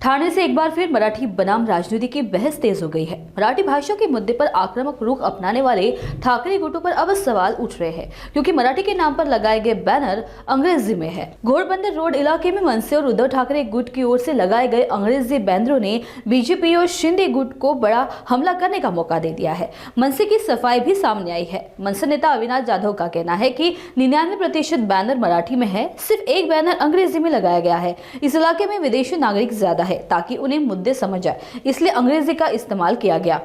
ठाणे से एक बार फिर मराठी बनाम राजनीति की बहस तेज हो गई है। मराठी भाषा के मुद्दे पर आक्रामक रुख अपनाने वाले ठाकरे गुटों पर अब सवाल उठ रहे हैं, क्योंकि मराठी के नाम पर लगाए गए बैनर अंग्रेजी में है। घोड़बंदर रोड इलाके में मनसे और उद्धव ठाकरे गुट की ओर से लगाए गए अंग्रेजी बैनरों ने बीजेपी और शिंदे गुट को बड़ा हमला करने का मौका दे दिया है। मनसे की सफाई भी सामने आई है। मनसे नेता अविनाश जाधव का कहना है कि 99% बैनर मराठी में है, सिर्फ एक बैनर अंग्रेजी में लगाया गया है। इस इलाके में विदेशी नागरिक ज्यादा है ताकि उन्हें मुद्दे समझ आए, इसलिए अंग्रेजी का इस्तेमाल किया गया।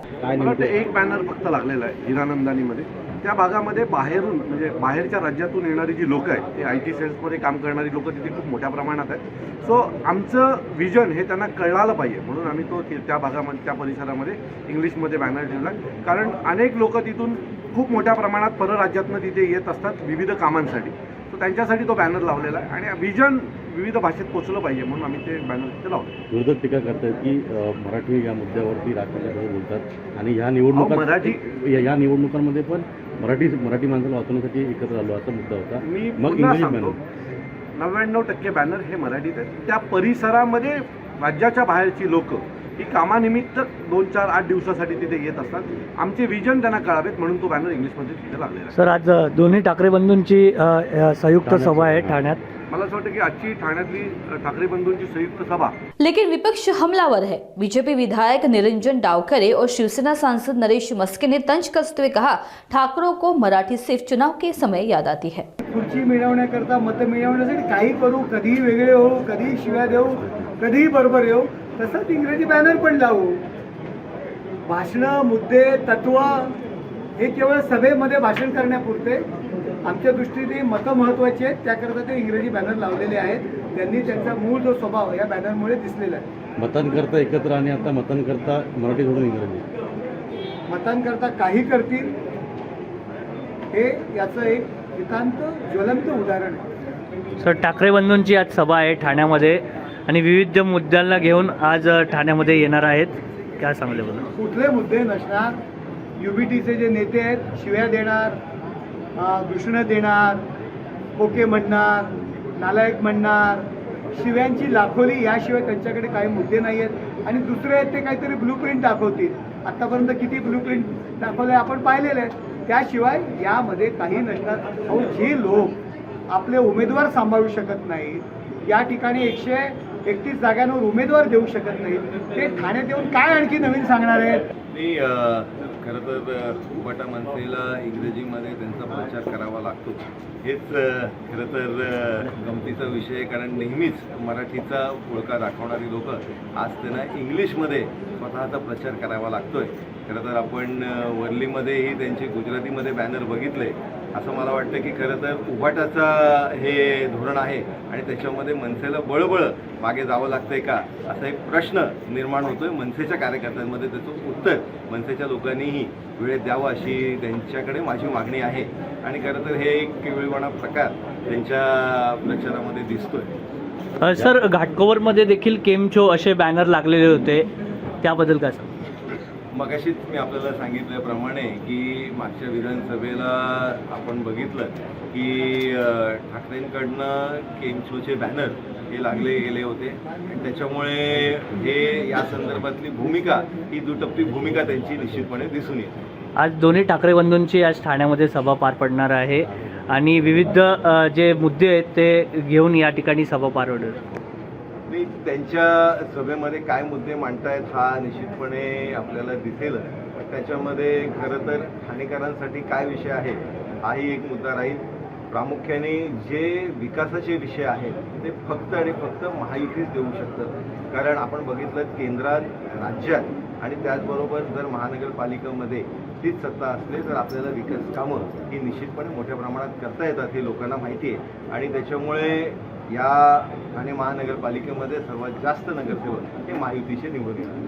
एक बॅनर फक्त लागलेला आहे हिरानंदानीमध्ये। त्या भागामध्ये बाहेरून म्हणजे बाहेरच्या राज्यातून येणारी जी लोक आहेत ते IT सेल्समध्ये काम करणारी लोक तिथे खूप मोठ्या प्रमाणात आहेत। सो आमचं विजन हे त्यांना कळालं पाहिजे म्हणून आम्ही तो त्या भागामध्ये त्या परिसरामध्ये इंग्लिशमध्ये बॅनर ठेवला, कारण अनेक लोक तिथून खूप मोठ्या प्रमाणात परराज्यातून तिथे येत असतात विविध कामांसाठी। तो त्यांच्यासाठी तो बॅनर लावलेला आहे आणि विजन विविध भाषेत पोहोचलं पाहिजे म्हणून आम्ही ते बॅनर तिथे लावतो। विरोधक टीका करतात की मराठी या मुद्द्यावरती राजकारणात बोलतात आणि या निवडणुकांमध्ये पण मराठी माणसाला वाचवण्यासाठी एकत्र आलो असा मुद्दा होता। मग इंग्लिश बॅनर 99% बॅनर हे मराठीत आहेत। त्या परिसरामध्ये राज्याच्या बाहेरची लोक ही कामानिमित्त 2-4-8 दिवसासाठी तिथे येत असतात। आमचे विजन त्यांना कळावेत म्हणून तो बॅनर इंग्लिशमध्ये तिथे लागलेला आहे। सर, आज दोन्ही ठाकरे बंधूंची संयुक्त सभा आहे ठाण्यात। मला असं वाटतं की आजची ठाण्यातली ठाकरे बंधूंची संयुक्त सभा। लेकिन विपक्ष हमलावर है। बीजेपी विधायक निरंजन डावखरे और शिवसेना सांसद नरेश मस्के ने तंज कसते हुए कहा, ठाकरों को मराठी सिर्फ चुनाव के समय याद आती है। खुर्ची मिळवण्याकरता, मत मिळवण्यासाठी काही करू, कधी वेगळे हो, कधी शिव्या देऊ, कधी बरोबर येऊ, तसंच इंग्रजी बॅनर पण लावू। भाषणं, मुद्दे, तत्व हे केवळ सभेमध्ये भाषण करण्यापुरते, आमच्या दृष्टीने मतं महत्त्वाची आहेत, त्याकरता ते इंग्रजी बॅनर लावलेले आहेत। त्यांनी त्यांचा मूळ जो स्वभाव या बॅनरमुळे दिसलेला आहे। मतांकरता एकत्र आणि आता मतांकरता मराठी सोडून इंग्रजी, मतांकरता काही करतील हे याचं एक नितांत ज्वलंत उदाहरण आहे। सर, ठाकरे बंधूंची आज सभा आहे ठाण्यामध्ये आणि विविध मुद्द्यांना घेऊन आज ठाण्यामध्ये येणार आहेत, काय सांगले बोला? कुठले मुद्दे नसणार। UBTचे जे नेते आहेत शिव्या देणार, दूषणं देणार, पोके म्हणणार, नालायक म्हणणार, शिव्यांची लाखोली, याशिवाय त्यांच्याकडे काही मुद्दे नाही आहेत। आणि दुसरे आहेत ते काहीतरी ब्लूप्रिंट दाखवतील। आत्तापर्यंत किती ब्लूप्रिंट दाखवले आपण पाहिलेले आहेत, त्याशिवाय यामध्ये काही नसणार। अहो, जे लोक आपले उमेदवार सांभाळू शकत नाहीत, या ठिकाणी 131 जागांवर उमेदवार देऊ शकत नाहीत, ते ठाण्यात येऊन काय आणखी नवीन सांगणार आहेत? मी खरं तर उबाटा मनसेला इंग्रजीमध्ये त्यांचा प्रचार करावा लागतो, हेच खरं तर गमतीचा विषय आहे। कारण नेहमीच मराठीचा पुळका दाखवणारी लोक आज त्यांना इंग्लिशमध्ये स्वतःचा प्रचार करावा लागतोय। खरं तर आपण वर्लीमध्येही त्यांचे गुजरातीमध्ये बॅनर बघितले। असं मला वाटतं की खरं तर उबाटाचा हे धोरण आहे आणि त्याच्यामध्ये मनसेला बळबळ मागे जावं लागतंय का असा एक प्रश्न निर्माण होतोय मनसेच्या कार्यकर्त्यांमध्ये। त्याचं उत्तर मनसेच्या लोकांनीही वेळेत द्यावं अशी त्यांच्याकडे माझी मागणी आहे। आणि खरं तर हे एक केविलवाणा प्रकार त्यांच्या प्रचारामध्ये दिसतोय। सर, घाटकोपरमध्ये देखील केमचो असे बॅनर लागलेले होते, त्याबद्दल काय सांग? मगाशीच मी आपल्याला सांगितल्याप्रमाणे की मागच्या विधानसभेला आपण बघितलं की ठाकरेंकडनं केमशोचे बॅनर हे लागले गेले होते आणि त्याच्यामुळे हे या संदर्भातली भूमिका ही दुटप्पी भूमिका त्यांची निश्चितपणे दिसून येते। आज दोन्ही ठाकरे बंधूंची आज ठाण्यामध्ये सभा पार पडणार आहे आणि विविध जे मुद्दे आहेत ते घेऊन या ठिकाणी सभा पार पडणार। त्यांच्या सभेमध्ये काय मुद्दे मांडतायत हा निश्चितपणे आपल्याला दिसेल, पण त्याच्यामध्ये खरं तर ठाणेकरांसाठी काय विषय आहे हाही एक मुद्दा राहील। प्रामुख्याने जे विकासाचे विषय आहेत ते फक्त आणि फक्त महायुतीच देऊ शकतात, कारण आपण बघितलं केंद्रात, राज्यात आणि त्याचबरोबर जर महानगरपालिकेमध्ये तीच सत्ता असले तर आपल्याला विकास कामं ही निश्चितपणे मोठ्या प्रमाणात करता येतात, हे लोकांना माहिती आहे। आणि त्याच्यामुळे या ठाणे महानगरपालिकेमध्ये सर्वात जास्त नगरसेवक हे महायुतीचे निवडून येतात।